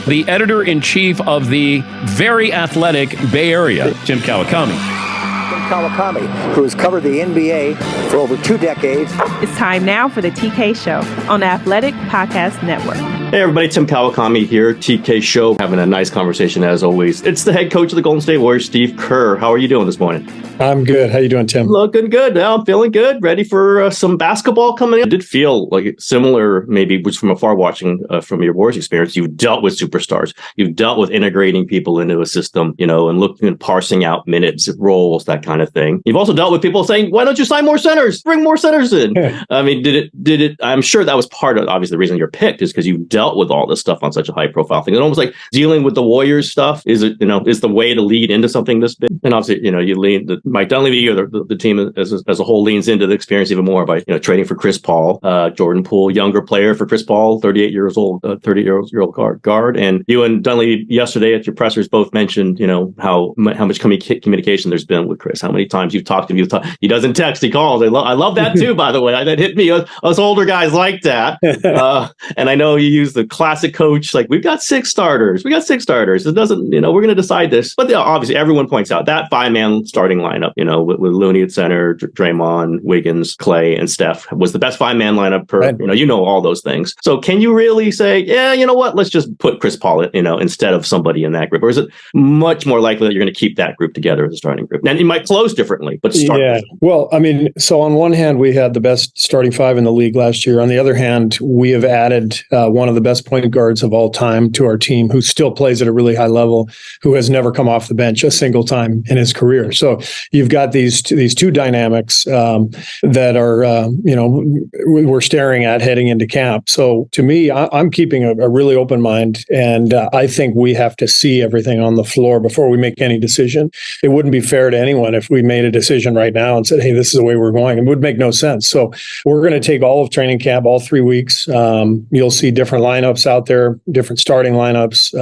the editor-in-chief of the very athletic Bay Area, Tim Kawakami. Kawakami, who has covered the NBA for over 2 decades. It's time now for the TK Show on the Athletic Podcast Network. Hey everybody, Tim Kawakami here, TK Show, having a nice conversation as always. It's the head coach of the Golden State Warriors, Steve Kerr. How are you doing this morning? I'm good. How you doing, Tim? Looking good. Now I'm feeling good. Ready for some basketball coming in. It did feel like similar, maybe, which from afar watching from your Warriors experience, you've dealt with superstars. You've dealt with integrating people into a system, and looking and parsing out minutes, roles, that kind of thing. You've also dealt with people saying, why don't you sign more centers? Bring more centers in. I mean, did it, I'm sure that was part of, obviously, the reason you're picked is because you've dealt with all this stuff on such a high profile thing. It's almost like dealing with the Warriors stuff is the way to lead into something this big. And obviously, you lean, Mike Dunleavy or the team as a whole leans into the experience even more by, trading for Chris Paul, Jordan Poole, younger player for Chris Paul, 38 years old, 30-year-old guard. And you and Dunleavy yesterday at your pressers both mentioned, how much communication there's been with Chris, how many times you've talked to him. He doesn't text, he calls. I love that too, by the way. That hit me. Us older guys like that. And I know you use the classic coach, like, we've got 6 starters. It doesn't, we're going to decide this. But obviously, everyone points out that 5-man starting lineup, with Looney at center, Draymond, Wiggins, Clay, and Steph was the best 5-man lineup per, all those things. So can you really say, yeah, you know what, let's just put Chris Paul, instead of somebody in that group? Or is it much more likely that you're going to keep that group together as a starting group? And it might close differently, but start. Yeah. Well, I mean, so on one hand, we had the best starting 5 in the league last year. On the other hand, we have added one of the best point guards of all time to our team, who still plays at a really high level, who has never come off the bench a single time in his career. So you've got these two dynamics that are, we're staring at heading into camp. So to me, I'm keeping a really open mind, and I think we have to see everything on the floor before we make any decision. It wouldn't be fair to anyone if we made a decision right now and said, hey, this is the way we're going. It would make no sense. So we're going to take all of training camp, all 3 weeks. You'll see different lineups out there, different starting lineups.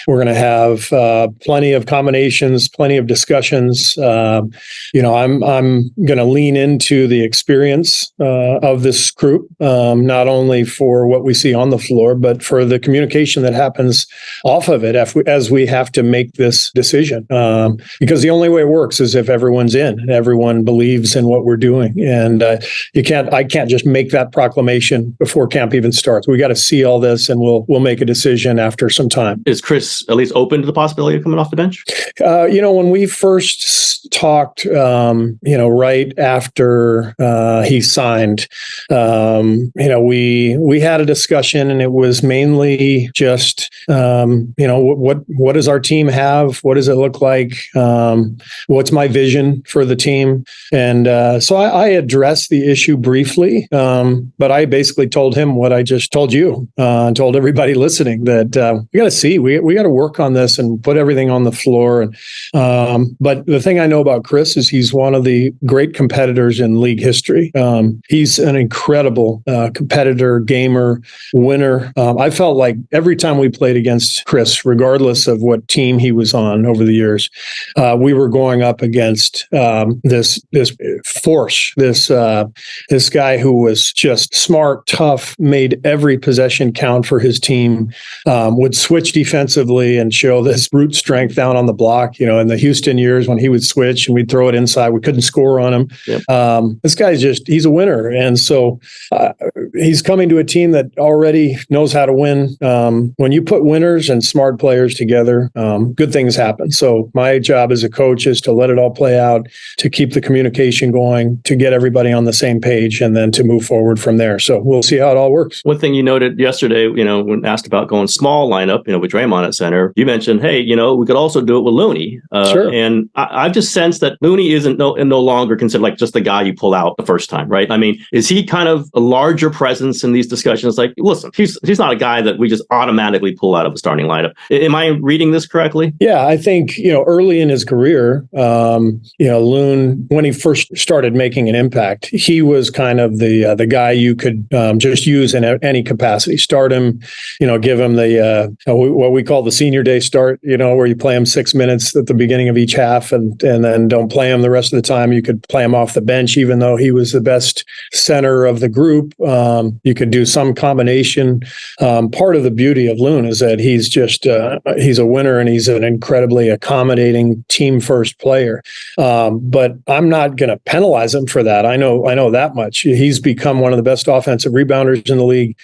We're going to have plenty of combinations, plenty of discussions. I'm going to lean into the experience of this group, not only for what we see on the floor, but for the communication that happens off of it as we have to make this decision. Because the only way it works is if everyone's in and everyone believes in what we're doing. And I can't just make that proclamation before camp even starts. We got to see all this, and we'll make a decision after some time. Is Chris at least open to the possibility of coming off the bench? When we first talked, right after he signed, we had a discussion, and it was mainly just, what does our team have? What does it look like? What's my vision for the team? And so I addressed the issue briefly, but I basically told him what I just told you and told everybody listening, that we got to see, we got to work on this and put everything on the floor. But the thing I know about Chris is he's one of the great competitors in league history. He's an incredible competitor, gamer, winner. I felt like every time we played against Chris, regardless of what team he was on over the years, we were going up against this force, this guy who was just smart, tough, made every possession count for his team, would switch defensively and show this brute strength down on the block. In the Houston years when he would switch and we'd throw it inside, we couldn't score on him. Yep. This guy's he's a winner. And so he's coming to a team that already knows how to win. When you put winners and smart players together, good things happen. So my job as a coach is to let it all play out, to keep the communication going, to get everybody on the same page, and then to move forward from there. So we'll see how it all works. One thing you noted yesterday, when asked about going small lineup, with Draymond at center, you mentioned, hey, we could also do it with Looney. Sure. And I've just sensed that Looney isn't no longer considered like just the guy you pull out the first time, right? I mean, is he kind of a larger presence in these discussions? Like, listen, he's not a guy that we just automatically pull out of a starting lineup. Am I reading this correctly? Yeah, I think, early in his career, Loon, when he first started making an impact, he was kind of the guy you could just use in any capacity. Start him, give him the what we call the senior day start, where you play him 6 minutes at the beginning of each half, and and then don't play him the rest of the time. You could play him off the bench, even though he was the best center of the group. You could do some combination. Part of the beauty of Loon is that he's just he's a winner, and he's an incredibly accommodating team first player. But I'm not going to penalize him for that. I know that much. He's become one of the best offensive rebounders in the league.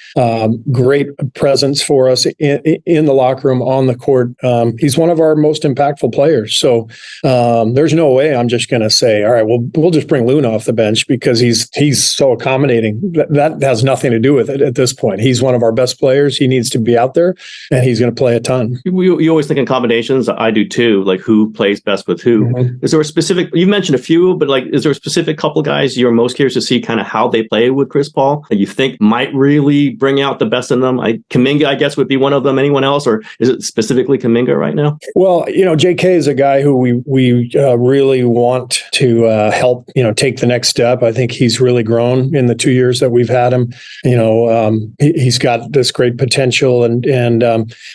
Great presence for us in the locker room, on the court. He's one of our most impactful players. So there's no way I'm just going to say, all right, we'll just bring Loon off the bench because he's so accommodating. That has nothing to do with it at this point. He's one of our best players. He needs to be out there, and he's going to play a ton. You always think in combinations. I do too. Like, who plays best with who? Mm-hmm. Is there a specific? You mentioned a few, but like, is there a specific couple guys you're most curious to see kind of how they play with Chris Paul that you think might really bring out the best in them? Kuminga, I guess, would be one of them. Anyone else, or is it specifically Kuminga right now? Well, JK is a guy who we really want to help. Take the next step. I think he's really grown in the 2 years that we've had him. He's got this great potential,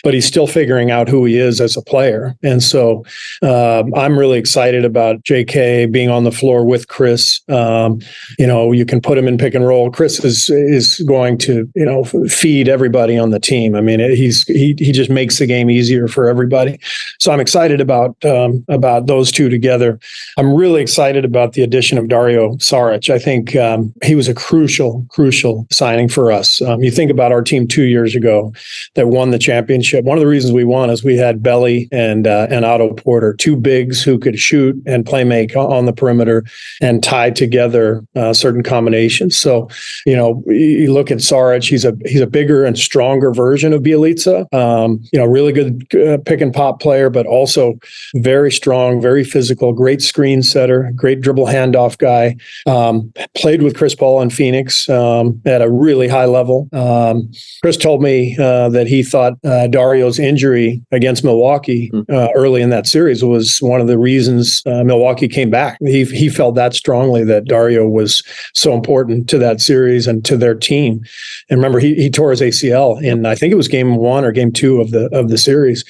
but he's still figuring out who he is as a player. And so I'm really excited about JK being on the floor with Chris. You can put him in pick and roll. Chris is going to feed everybody on the team. I mean, he just makes the game easier for everybody. So I'm excited about those two together. I'm really excited about the addition of Dario Saric. I think he was a crucial signing for us. You think about our team 2 years ago that won the championship. One of the reasons we won is we had Belly and Otto Porter, two bigs who could shoot and play make on the perimeter and tie together certain combinations. So, you look at Saric, he's a bigger and stronger version of Bjelica. Really good pick and pop player, but also very strong, very physical, great screen setter, great dribble handoff guy. Played with Chris Paul in Phoenix at a really high level. Chris told me that he thought Dario's injury against Milwaukee early in that series was one of the reasons Milwaukee came back. He felt that strongly that Dario was so important to that series and to their team. And remember, he tore his ACL in, I think it was game 1 or game 2 of the series.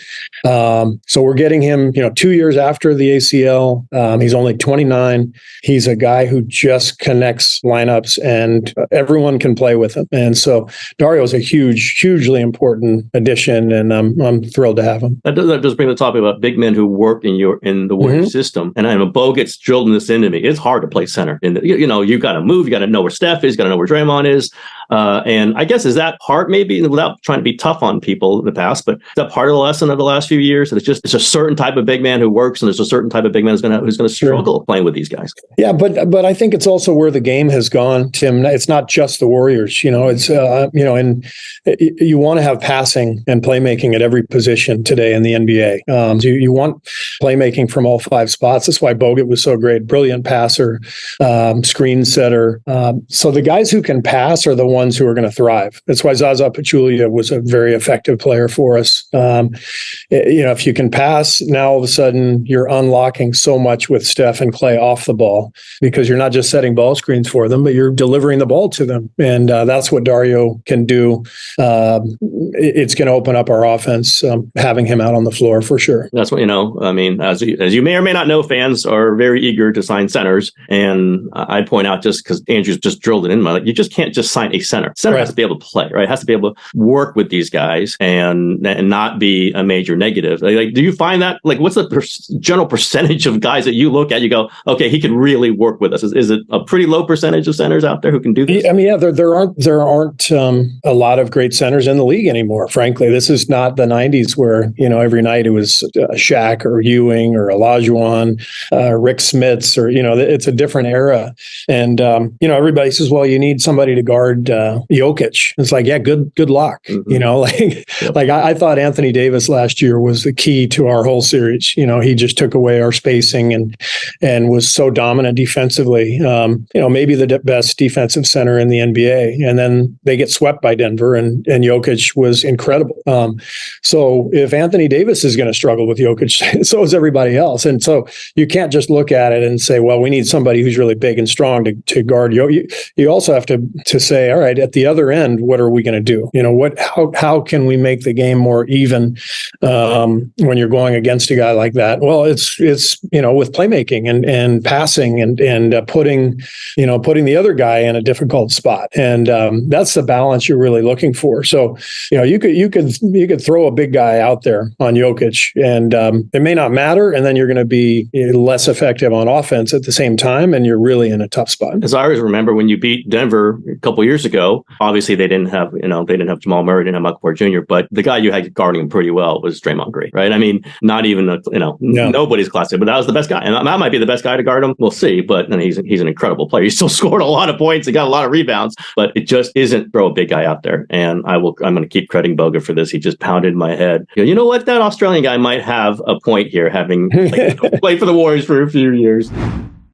So we're getting him, 2 years after the ACL. He's only 29. He's a guy who just connects lineups, and everyone can play with him. And so Dario is a hugely important addition, and I'm thrilled to have him. That does bring the topic about big men who work in the Warriors system. And I know Bo gets drilled in this into me. It's hard to play center. You've got to move. You got to know where Steph is. You got to know where Draymond is. And I guess, is that part, maybe, without trying to be tough on people in the past, but is that part of the lesson of the last few years? That it's a certain type of big man who works, and there's a certain type of big man who's going to struggle playing with these guys. Yeah, but I think it's also where the game has gone, Tim. It's not just the Warriors. It's and you want to have passing and playmaking at every position today in the NBA. You want playmaking from all 5 spots. That's why Bogut was so great. Brilliant passer, screen setter. So the guys who can pass are the ones who are going to thrive. That's why Zaza Pachulia was a very effective player for us. If you can pass, now all of a sudden you're unlocking so much with Steph and Clay off the ball, because you're not just setting ball screens for them, but you're delivering the ball to them. And that's what Dario can do. It's going to open up our offense, having him out on the floor for sure. That's what, as you may or may not know, fans are very eager to sign centers. And I point out, just because Andrew's just drilled it in, you just can't just sign a center. Center has to be able to play, right? It has to be able to work with these guys and not be a major negative. Do you find that, what's the general percentage of guys that you look at, you go, okay, he could really work with us? Is it a pretty low percentage of centers out there who can do this? I mean, yeah, there aren't a lot of great centers in the league anymore. Frankly, this is not the '90s where every night it was Shaq or Ewing or Olajuwon, Rick Smits, or it's a different era. And everybody says, well, you need somebody to guard Jokic. It's like, yeah, good luck. Mm-hmm. I thought Anthony Davis last year was the key to our whole series. He just took away our spacing and was so dominant defensively. Maybe the best defensive center in the NBA. And then they get swept by Denver, and Jokic was incredible. So if Anthony Davis is going to struggle with Jokic, so is everybody else. And so you can't just look at it and say, well, we need somebody who's really big and strong to guard Jokic. You also have to say, all right, at the other end, what are we going to do? How can we make the game more even when you're going against a guy like that? Well, it's with playmaking and passing and putting the other guy in a difficult spot, and that's the balance you're really looking for. So you could throw a big guy out there on Jokic, and it may not matter, and then you're going to be less effective on offense at the same time, and you're really in a tough spot. As I always remember, when you beat Denver a couple years ago, obviously they didn't have Jamal Murray, didn't have Michael Porter Jr., but the guy you had guarding him pretty well was Draymond Green, right? I mean, not even nobody's classic, but that was the best guy, and that might be the best guy to guard him. We'll see, but he's an incredible player. He still scored a lot of points, he got a lot of rebounds, but it just isn't throw a big guy out there. And I'm going to keep crediting Boga for this. He just pounded my head. You know what? That Australian guy might have a point here, having played for the Warriors for a few years.